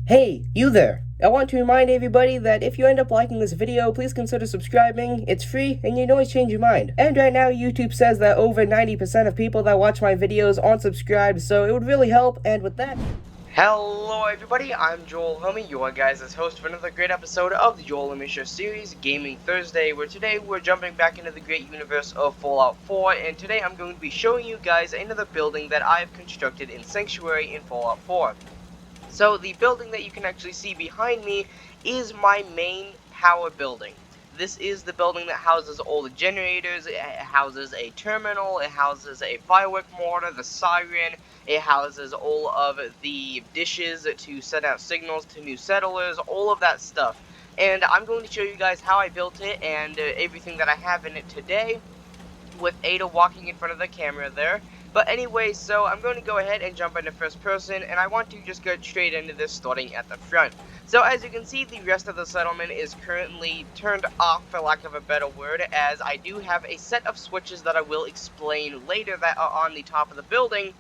Hey, you there! I want to remind everybody that if you end up liking this video, please consider subscribing. It's free, and you can always change your mind. And right now, YouTube says that over 90% of people that watch my videos aren't subscribed, so it would really help, and with that... Hello everybody, I'm Joel Homie, your guys' host for another great episode of the Joel and Misha series, Gaming Thursday, where today we're jumping back into the great universe of Fallout 4, and today I'm going to be showing you guys another building that I've constructed in Sanctuary in Fallout 4. So the building that you can actually see behind me is my main power building. This is the building that houses all the generators, it houses a terminal, it houses a firework mortar, the siren, it houses all of the dishes to send out signals to new settlers, all of that stuff. And I'm going to show you guys how I built it and everything that I have in it today, with Ada walking in front of the camera there. But anyway, so I'm going to go ahead and jump into first person, and I want to just go straight into this, starting at the front. So as you can see, the rest of the settlement is currently turned off, for lack of a better word, as I do have a set of switches that I will explain later that are on the top of the building.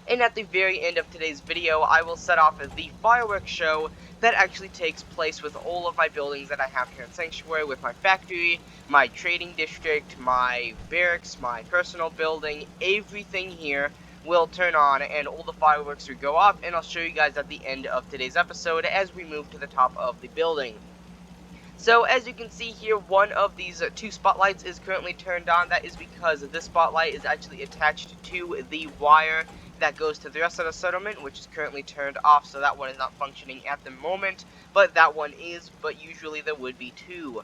And at the very end of today's video, I will set off the fireworks show that actually takes place with all of my buildings that I have here in Sanctuary, with my factory, my trading district, my barracks, my personal building. Everything here will turn on and all the fireworks will go off, and I'll show you guys at the end of today's episode as we move to the top of the building. So as you can see here, one of these two spotlights is currently turned on. That is because this spotlight is actually attached to the wire that goes to the rest of the settlement, which is currently turned off, so that one is not functioning at the moment, but that one is, but usually there would be two.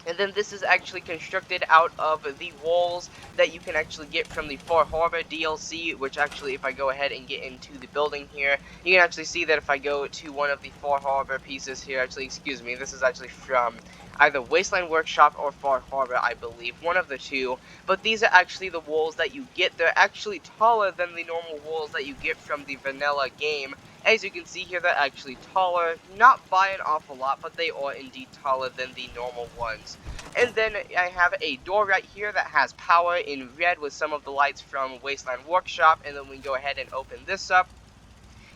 And then this is actually constructed out of the walls that you can actually get from the Far Harbor DLC, which actually, if I go ahead and get into the building here, you can actually see that if I go to one of the Far Harbor pieces here, actually, excuse me, this is actually from either Wasteland Workshop or Far Harbor, I believe, one of the two, but these are actually the walls that you get. They're actually taller than the normal walls that you get from the vanilla game. As you can see here, they're actually taller, not by an awful lot, but they are indeed taller than the normal ones. And then I have a door right here that has power in red with some of the lights from Wasteland Workshop, and then we go ahead and open this up.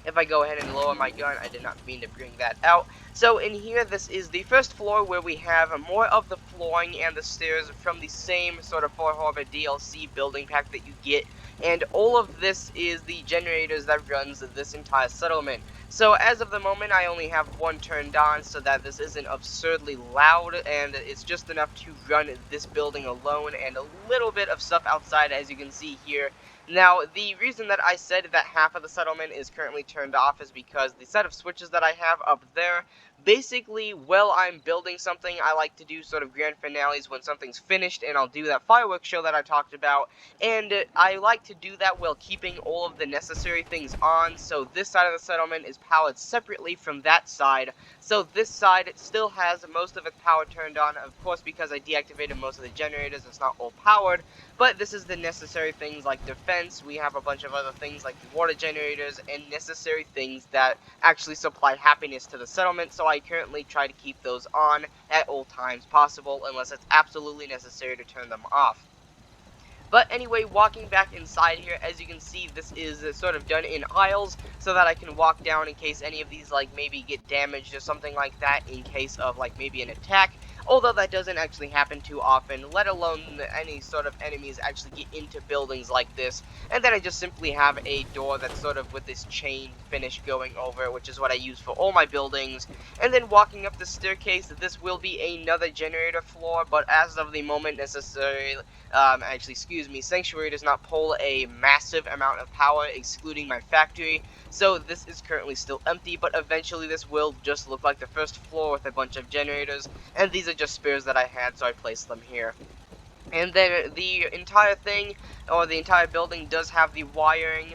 If I go ahead and lower my gun, I did not mean to bring that out. So in here, this is the first floor where we have more of the flooring and the stairs from the same sort of Far Harbor DLC building pack that you get. And all of this is the generators that runs this entire settlement. So as of the moment, I only have one turned on so that this isn't absurdly loud, and it's just enough to run this building alone and a little bit of stuff outside, as you can see here. Now, the reason that I said that half of the settlement is currently turned off is because the set of switches that I have up there, basically, while I'm building something, I like to do sort of grand finales when something's finished, and I'll do that fireworks show that I talked about, and I like to do that while keeping all of the necessary things on. So this side of the settlement is powered separately from that side, so this side still has most of its power turned on. Of course, because I deactivated most of the generators, it's not all powered, but this is the necessary things like defense. We have a bunch of other things like the water generators and necessary things that actually supply happiness to the settlement, so I currently try to keep those on at all times possible unless it's absolutely necessary to turn them off. But anyway, walking back inside here, as you can see, this is sort of done in aisles so that I can walk down in case any of these like maybe get damaged or something like that, in case of like maybe an attack. Although that doesn't actually happen too often, let alone any sort of enemies actually get into buildings like this. And then I just simply have a door that's sort of with this chain finish going over it, which is what I use for all my buildings. And then walking up the staircase, this will be another generator floor, but as of the moment Sanctuary does not pull a massive amount of power, excluding my factory, so this is currently still empty, but eventually this will just look like the first floor with a bunch of generators, and these are just spares that I had, so I placed them here. And then the entire thing, or the entire building, does have the wiring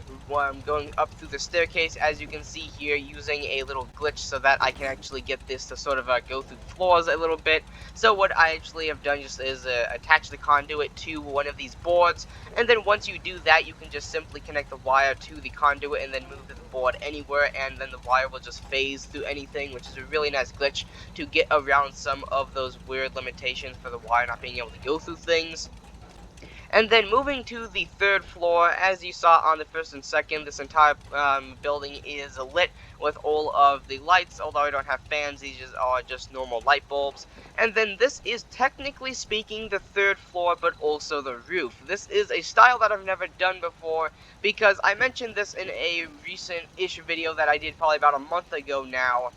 going up through the staircase, as you can see here, using a little glitch so that I can actually get this to sort of go through the floors a little bit. So what I actually have done just is attach the conduit to one of these boards, and then once you do that, you can just simply connect the wire to the conduit and then move the board anywhere, and then the wire will just phase through anything, which is a really nice glitch to get around some of those weird limitations for the wire not being able to go through things. And then moving to the third floor, as you saw on the first and second, this entire building is lit with all of the lights, although I don't have fans, these are just normal light bulbs. And then this is technically speaking the third floor, but also the roof. This is a style that I've never done before, because I mentioned this in a recent-ish video that I did probably about a month ago now,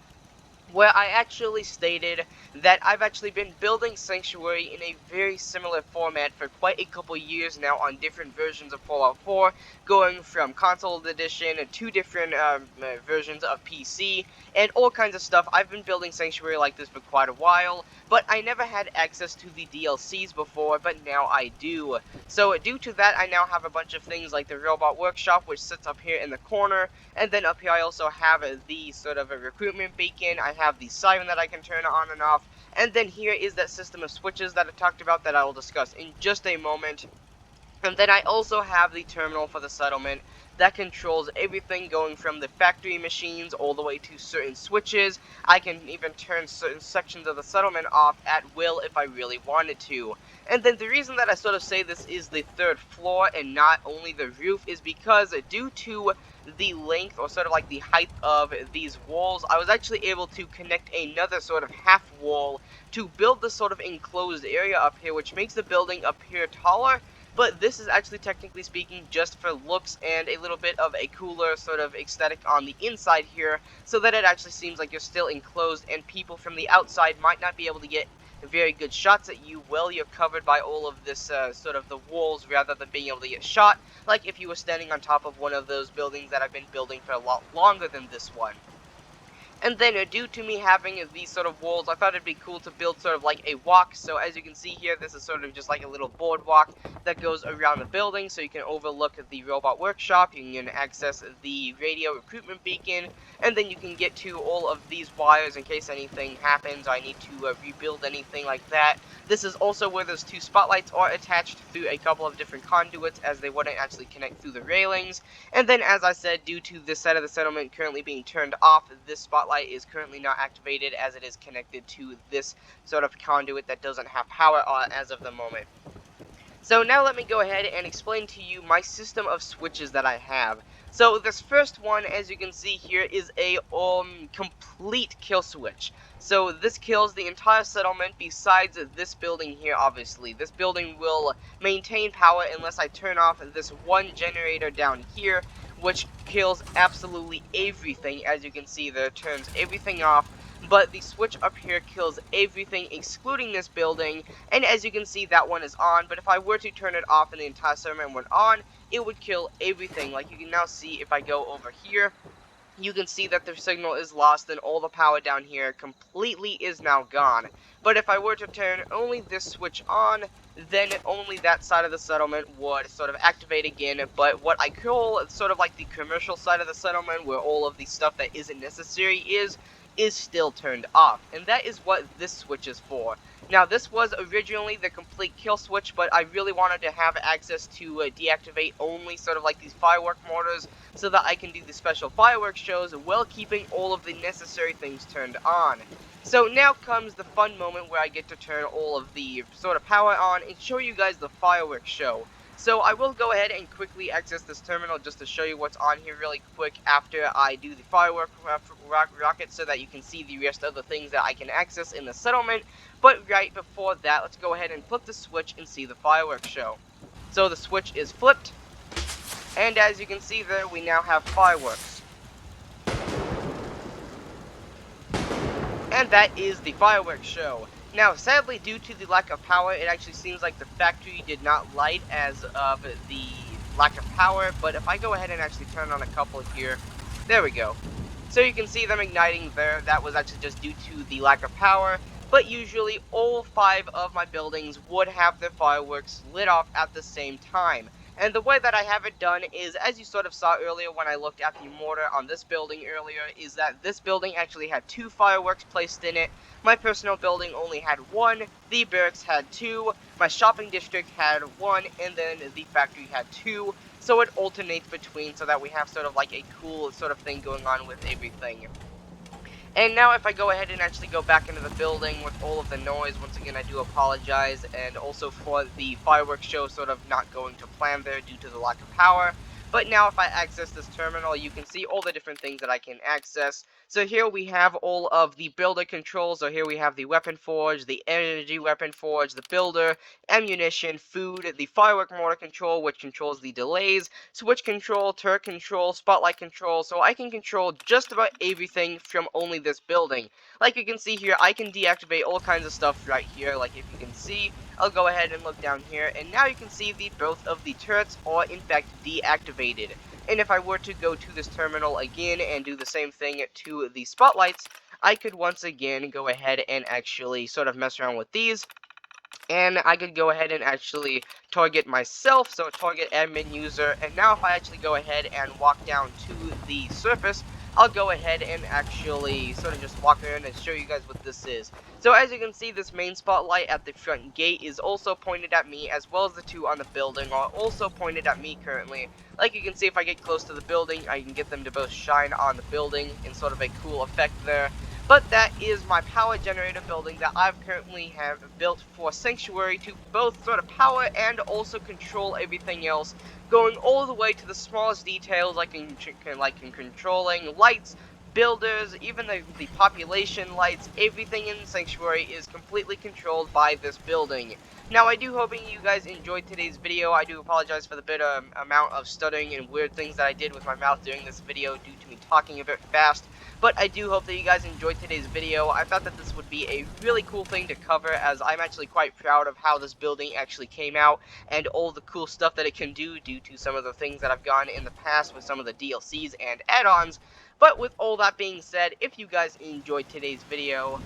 where I actually stated that I've actually been building Sanctuary in a very similar format for quite a couple years now on different versions of Fallout 4, going from console edition to different versions of PC, and all kinds of stuff. I've been building Sanctuary like this for quite a while, but I never had access to the DLCs before, but now I do. So due to that, I now have a bunch of things like the Robot Workshop, which sits up here in the corner, and then up here I also have the sort of a recruitment beacon. I have the siren that I can turn on and off, and then here is that system of switches that I talked about that I will discuss in just a moment. And then I also have the terminal for the settlement that controls everything going from the factory machines all the way to certain switches. I can even turn certain sections of the settlement off at will if I really wanted to. And then the reason that I sort of say this is the third floor and not only the roof is because due to the length or sort of like the height of these walls, I was actually able to connect another sort of half wall to build this sort of enclosed area up here, which makes the building appear taller. But this is actually, technically speaking, just for looks and a little bit of a cooler sort of aesthetic on the inside here, so that it actually seems like you're still enclosed and people from the outside might not be able to get very good shots at you while you're covered by all of this sort of the walls, rather than being able to get shot, like if you were standing on top of one of those buildings that I've been building for a lot longer than this one. And then due to me having these sort of walls, I thought it'd be cool to build sort of like a walk. So as you can see here, this is sort of just like a little boardwalk that goes around the building, so you can overlook the robot workshop, you can access the radio recruitment beacon, and then you can get to all of these wires in case anything happens or I need to rebuild anything like that. This is also where those two spotlights are attached through a couple of different conduits, as they wouldn't actually connect through the railings. And then, as I said, due to this side of the settlement currently being turned off, this spotlight is currently not activated as it is connected to this sort of conduit that doesn't have power on as of the moment. So now let me go ahead and explain to you my system of switches that I have. So this first one, as you can see here, is a complete kill switch. So this kills the entire settlement besides this building here, obviously. This building will maintain power unless I turn off this one generator down here, which kills absolutely everything. As you can see there, it turns everything off. But the switch up here kills everything excluding this building, and as you can see, that one is on. But if I were to turn it off and the entire settlement went on, it would kill everything. Like you can now see if I go over here, you can see that the signal is lost and all the power down here completely is now gone. But if I were to turn only this switch on, then only that side of the settlement would sort of activate again. But what I call sort of like the commercial side of the settlement, where all of the stuff that isn't necessary is still turned off. And that is what this switch is for. Now, this was originally the complete kill switch, but I really wanted to have access to deactivate only sort of like these firework mortars, so that I can do the special fireworks shows while keeping all of the necessary things turned on. So now comes the fun moment where I get to turn all of the sort of power on and show you guys the fireworks show. So I will go ahead and quickly access this terminal just to show you what's on here really quick after I do the firework rocket, so that you can see the rest of the things that I can access in the settlement. But right before that, let's go ahead and flip the switch and see the fireworks show. So the switch is flipped, and as you can see there, we now have fireworks. And that is the fireworks show. Now, sadly, due to the lack of power, it actually seems like the factory did not light as of the lack of power, but if I go ahead and actually turn on a couple here, there we go. So you can see them igniting there. That was actually just due to the lack of power, but usually all 5 of my buildings would have their fireworks lit off at the same time. And the way that I have it done is, as you sort of saw earlier when I looked at the mortar on this building earlier, is that this building actually had 2 fireworks placed in it. My personal building only had 1, the barracks had 2, my shopping district had 1, and then the factory had 2. So it alternates between, so that we have sort of like a cool sort of thing going on with everything. And now if I go ahead and actually go back into the building with all of the noise, once again I do apologize, and also for the fireworks show sort of not going to plan there due to the lack of power. But now if I access this terminal, you can see all the different things that I can access. So here we have all of the builder controls. So here we have the weapon forge, the energy weapon forge, the builder, ammunition, food, the firework mortar control, which controls the delays, switch control, turret control, spotlight control, so I can control just about everything from only this building. Like you can see here, I can deactivate all kinds of stuff right here. Like if you can see, I'll go ahead and look down here, and now you can see that both of the turrets are in fact deactivated. And if I were to go to this terminal again and do the same thing to the spotlights, I could once again go ahead and actually sort of mess around with these, and I could go ahead and actually target myself, so target admin user. And now if I actually go ahead and walk down to the surface, I'll go ahead and actually sort of just walk around and show you guys what this is. So as you can see, this main spotlight at the front gate is also pointed at me, as well as the two on the building are also pointed at me currently. Like you can see, if I get close to the building, I can get them to both shine on the building in sort of a cool effect there. But that is my power generator building that I've currently have built for Sanctuary to both sort of power and also control everything else, going all the way to the smallest details, like in controlling lights, builders, even the population lights. Everything in Sanctuary is completely controlled by this building. Now, I do hoping you guys enjoyed today's video. I do apologize for the bit of amount of stuttering and weird things that I did with my mouth during this video due to me talking a bit fast. But I do hope that you guys enjoyed today's video. I thought that this would be a really cool thing to cover, as I'm actually quite proud of how this building actually came out and all the cool stuff that it can do due to some of the things that I've gone in the past with some of the DLCs and add-ons. But with all that being said, if you guys enjoyed today's video,